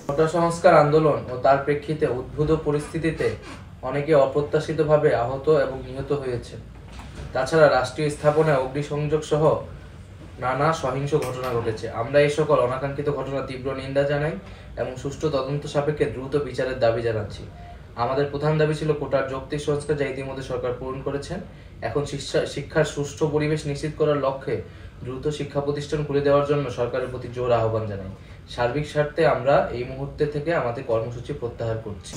কোটা সংস্কার আন্দোলন ও তার প্রেক্ষিতে উদ্ভূত পরিস্থিতিতে অনেকে অপ্রত্যাশিতভাবে আহত এবং নিহত হয়েছে। তাছাড়া রাষ্ট্রীয় স্থাপনায় অগ্নিসংযোগ সহ নানা সহিংস ঘটনা ঘটেছে। আমরা এই সকল অনাকাঙ্ক্ষিত ঘটনা তীব্র নিন্দা জানাই এবং সুষ্ঠু তদন্ত সাপেক্ষে দ্রুত বিচারের দাবি জানাচ্ছি। আমাদের প্রধান দাবি ছিল কোটার যৌক্তিক সংস্কার, যা ইতিমধ্যে সরকার পূরণ করেছেন। এখন শিক্ষার সুষ্ঠু পরিবেশ নিশ্চিত করার লক্ষ্যে দ্রুত শিক্ষা প্রতিষ্ঠান খুলে দেওয়ার জন্য সরকারের প্রতি জোর আহ্বান জানাই। সার্বিক স্বার্থে আমরা এই মুহূর্তে থেকে আমাদের কর্মসূচি প্রত্যাহার করছি।